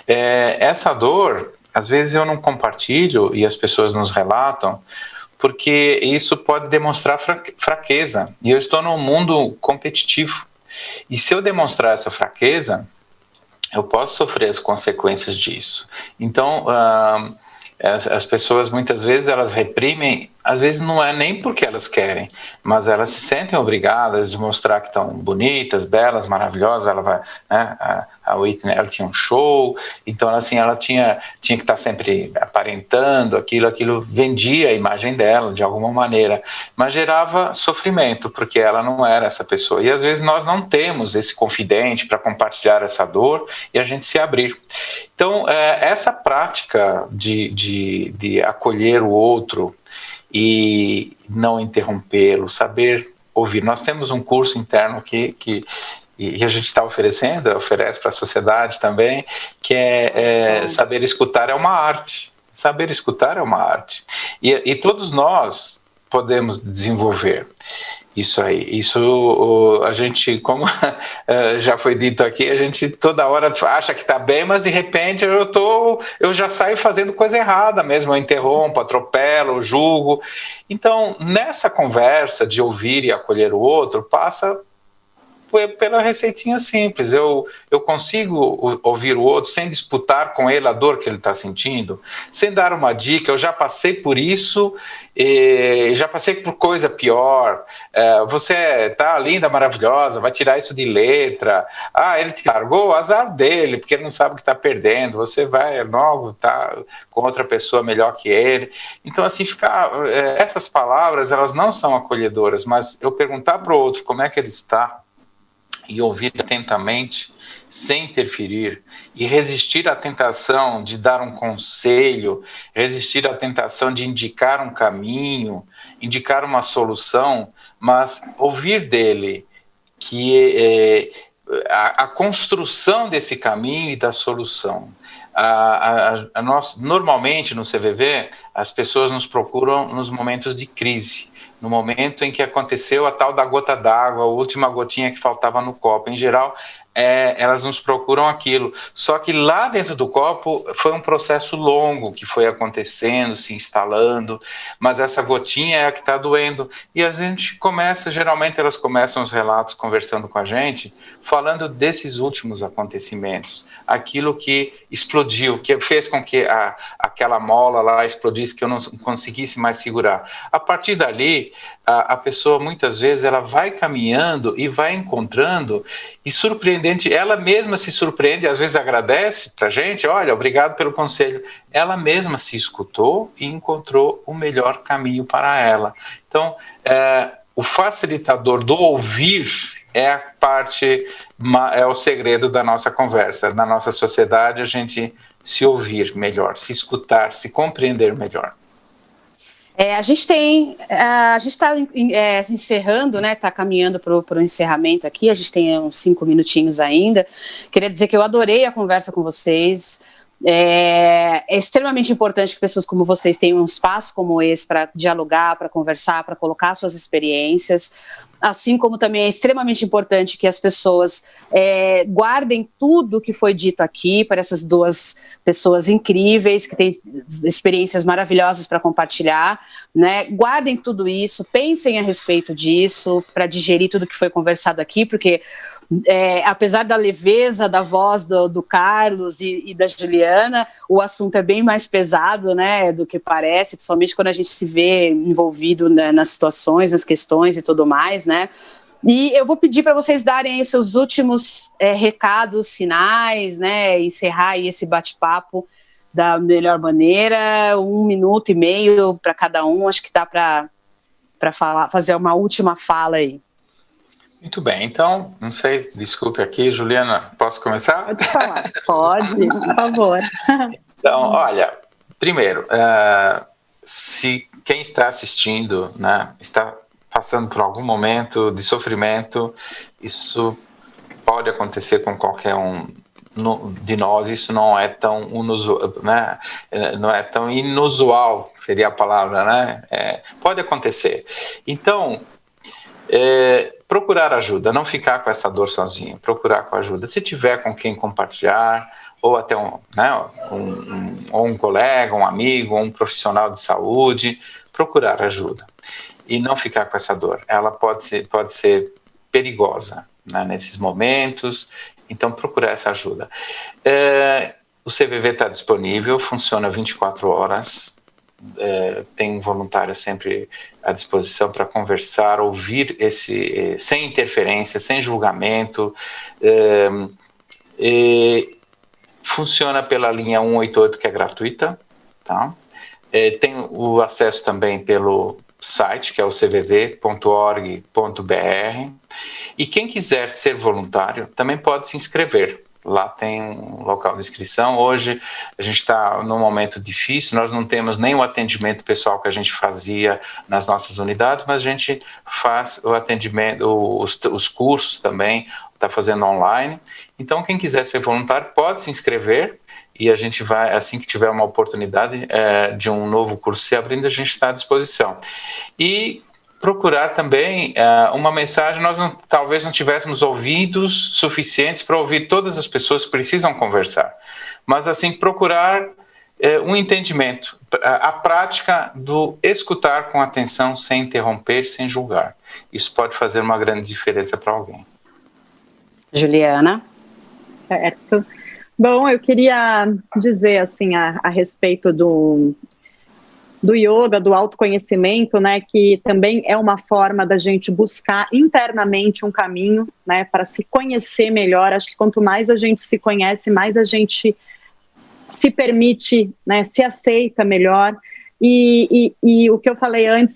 Essa dor, às vezes eu não compartilho e as pessoas nos relatam, porque isso pode demonstrar fraqueza. E eu estou num mundo competitivo. E se eu demonstrar essa fraqueza, eu posso sofrer as consequências disso. Então, as pessoas muitas vezes elas reprimem, às vezes não é nem porque elas querem, mas elas se sentem obrigadas de mostrar que estão bonitas, belas, maravilhosas. Ela vai, né, a Whitney, ela tinha um show, então assim, ela tinha que estar sempre aparentando aquilo vendia a imagem dela de alguma maneira, mas gerava sofrimento, porque ela não era essa pessoa. E às vezes nós não temos esse confidente para compartilhar essa dor e a gente se abrir. Então, essa prática de acolher o outro e não interrompê-lo, saber ouvir. Nós temos um curso interno aqui que a gente está oferece para a sociedade também, que saber escutar é uma arte. Saber escutar é uma arte. E todos nós podemos desenvolver. Isso aí, a gente, como já foi dito aqui, a gente toda hora acha que está bem, mas de repente eu já saio fazendo coisa errada mesmo, eu interrompo, atropelo, julgo. Então, nessa conversa de ouvir e acolher o outro, passa pela receitinha simples. Eu consigo ouvir o outro sem disputar com ele a dor que ele está sentindo, sem dar uma dica. Eu já passei por isso, já passei por coisa pior. Você tá linda, maravilhosa, vai tirar isso de letra. Ele te largou, azar dele, porque ele não sabe o que está perdendo. Você vai logo tá com outra pessoa melhor que ele. Então, assim, essas palavras, elas não são acolhedoras, mas eu perguntar para o outro como é que ele está, e ouvir atentamente, sem interferir, e resistir à tentação de dar um conselho, resistir à tentação de indicar um caminho, indicar uma solução, mas ouvir dele que a construção desse caminho e da solução. Normalmente no CVV, as pessoas nos procuram nos momentos de crise, no momento em que aconteceu a tal da gota d'água, a última gotinha que faltava no copo. Em geral, elas nos procuram aquilo. Só que lá dentro do copo foi um processo longo que foi acontecendo, se instalando, mas essa gotinha é a que está doendo. E a gente geralmente elas começam os relatos conversando com a gente, falando desses últimos acontecimentos, aquilo que explodiu, que fez com que aquela mola lá explodisse, que eu não conseguisse mais segurar. A partir dali, a pessoa muitas vezes ela vai caminhando e vai encontrando, e surpreendente, ela mesma se surpreende, às vezes agradece para a gente, olha, obrigado pelo conselho. Ela mesma se escutou e encontrou o melhor caminho para ela. Então, o facilitador do ouvir é o segredo da nossa conversa. Na nossa sociedade, a gente se ouvir melhor, se escutar, se compreender melhor. A gente está encerrando, né? Está caminhando para o encerramento aqui. A gente tem uns 5 minutinhos ainda. Queria dizer que eu adorei a conversa com vocês. É extremamente importante que pessoas como vocês tenham um espaço como esse para dialogar, para conversar, para colocar suas experiências. Assim como também é extremamente importante que as pessoas guardem tudo que foi dito aqui para essas duas pessoas incríveis, que têm experiências maravilhosas para compartilhar, né? Guardem tudo isso, pensem a respeito disso, para digerir tudo que foi conversado aqui, porque apesar da leveza da voz do Carlos e da Juliana, o assunto é bem mais pesado, né, do que parece, principalmente quando a gente se vê envolvido, né, nas situações, nas questões e tudo mais, né? E eu vou pedir para vocês darem aí os seus últimos recados finais, né, encerrar aí esse bate-papo da melhor maneira, 1 minuto e meio para cada um, acho que dá para fazer uma última fala aí. Muito bem, então, não sei, desculpe aqui, Juliana, posso começar? Pode falar, pode, por favor. Então, olha, primeiro, se quem está assistindo, né, está passando por algum momento de sofrimento, isso pode acontecer com qualquer um de nós, isso não é tão inusual, né? Não é tão inusual, seria a palavra, né? Pode acontecer. Então, procurar ajuda, não ficar com essa dor sozinho, procurar com ajuda. Se tiver com quem compartilhar, ou até um colega, um amigo, um profissional de saúde, procurar ajuda. E não ficar com essa dor. Ela pode ser perigosa, né, nesses momentos, então procurar essa ajuda. O CVV está disponível, funciona 24 horas, tem um voluntário sempre à disposição para conversar, ouvir sem interferência, sem julgamento. Funciona pela linha 188, que é gratuita, tá? Tem o acesso também pelo site, que é o cvv.org.br, e quem quiser ser voluntário também pode se inscrever. Lá tem um local de inscrição. Hoje a gente está num momento difícil, nós não temos nem o atendimento pessoal que a gente fazia nas nossas unidades, mas a gente faz o atendimento, os cursos também, está fazendo online. Então, quem quiser ser voluntário pode se inscrever, e a gente vai, assim que tiver uma oportunidade de um novo curso se abrindo, a gente está à disposição. E procurar também uma mensagem. Nós talvez não tivéssemos ouvidos suficientes para ouvir todas as pessoas que precisam conversar, mas assim procurar um entendimento, a prática do escutar com atenção, sem interromper, sem julgar. Isso pode fazer uma grande diferença para alguém. Juliana? Certo. Bom, eu queria dizer assim a respeito do yoga, do autoconhecimento, né, que também é uma forma da gente buscar internamente um caminho, né, para se conhecer melhor. Acho que quanto mais a gente se conhece, mais a gente se permite, né, se aceita melhor. E o que eu falei antes,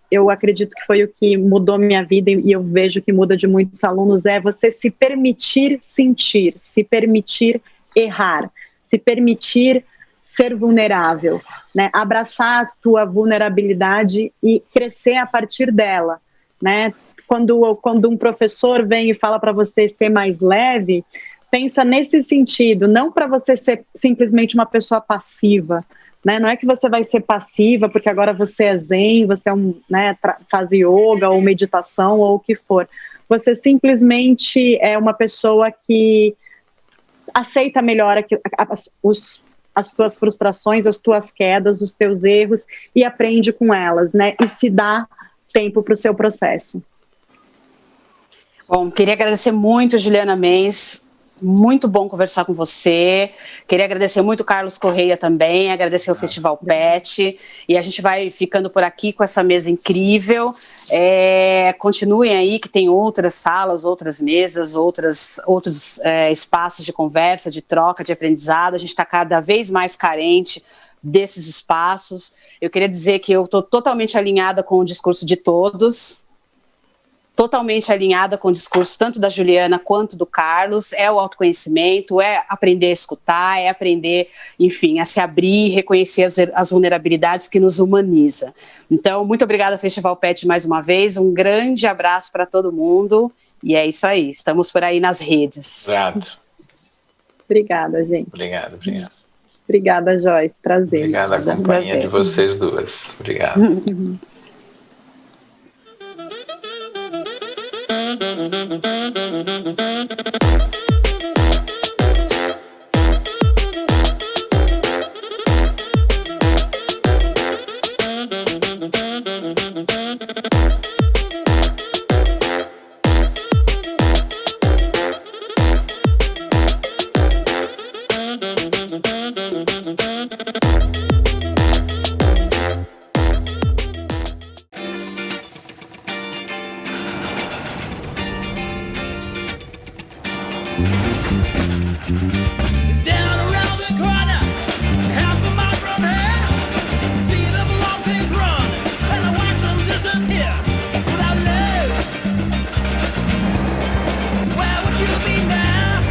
eu acredito que foi o que mudou minha vida, e eu vejo que muda de muitos alunos, é você se permitir sentir, se permitir errar, se permitir ser vulnerável, né? Abraçar a tua vulnerabilidade e crescer a partir dela, né? Quando um professor vem e fala para você ser mais leve, pensa nesse sentido, não para você ser simplesmente uma pessoa passiva, né? Não é que você vai ser passiva porque agora você é zen, você é faz yoga ou meditação ou o que for. Você simplesmente é uma pessoa que aceita melhor as tuas frustrações, as tuas quedas, os teus erros e aprende com elas, né? E se dá tempo para o seu processo. Bom, queria agradecer muito, Juliana Mendes. Muito bom conversar com você. Queria agradecer muito o Carlos Correia também, agradecer o Festival PET, e a gente vai ficando por aqui com essa mesa incrível. Continuem aí, que tem outras salas, outras mesas, outros espaços de conversa, de troca, de aprendizado. A gente está cada vez mais carente desses espaços. Eu queria dizer que eu estou totalmente alinhada com o discurso de todos, totalmente alinhada com o discurso tanto da Juliana quanto do Carlos. É o autoconhecimento, é aprender a escutar, é aprender, enfim, a se abrir, reconhecer as vulnerabilidades que nos humaniza. Então, muito obrigada, Festival PET, mais uma vez. Um grande abraço para todo mundo. E é isso aí, estamos por aí nas redes. Obrigado. Obrigada, gente. Obrigado. Obrigada, Joyce. Prazer. Obrigada a companhia de vocês duas. Obrigado. Down around the corner, half a mile from here. See them long things run, and I watch them disappear without love. Where would you be now?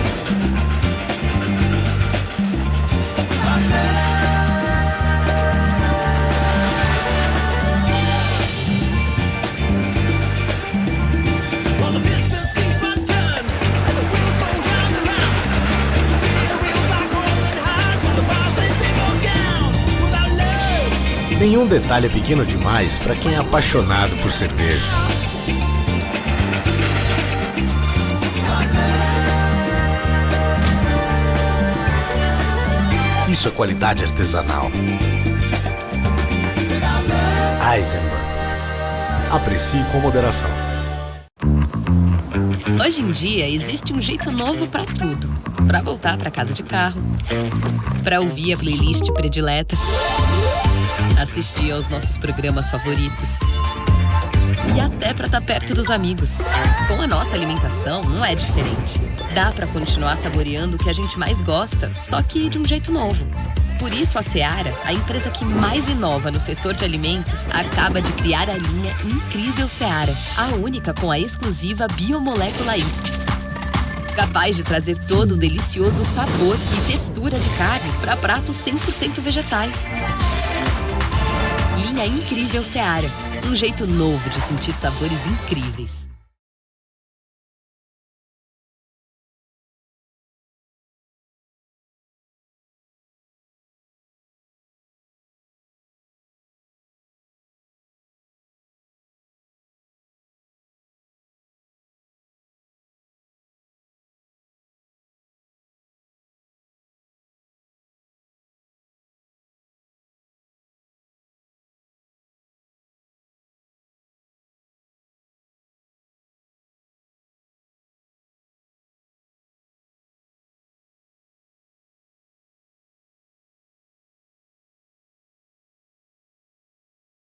Well, the pistons keep on turning, and the wheels go round and round. The wheels are rolling high, so the bars they go down without love. Nenhum detalhe é pequeno demais para quem é apaixonado por cerveja. Isso é qualidade artesanal. Eisenbahn. Aprecie com moderação. Hoje em dia, existe um jeito novo pra tudo. Pra voltar pra casa de carro, pra ouvir a playlist predileta, assistir aos nossos programas favoritos e até pra estar perto dos amigos. Com a nossa alimentação, não é diferente. Dá pra continuar saboreando o que a gente mais gosta, só que de um jeito novo. Por isso, a Seara, a empresa que mais inova no setor de alimentos, acaba de criar a linha Incrível Seara, a única com a exclusiva Biomolécula I. Capaz de trazer todo o delicioso sabor e textura de carne para pratos 100% vegetais. Linha Incrível Seara, um jeito novo de sentir sabores incríveis.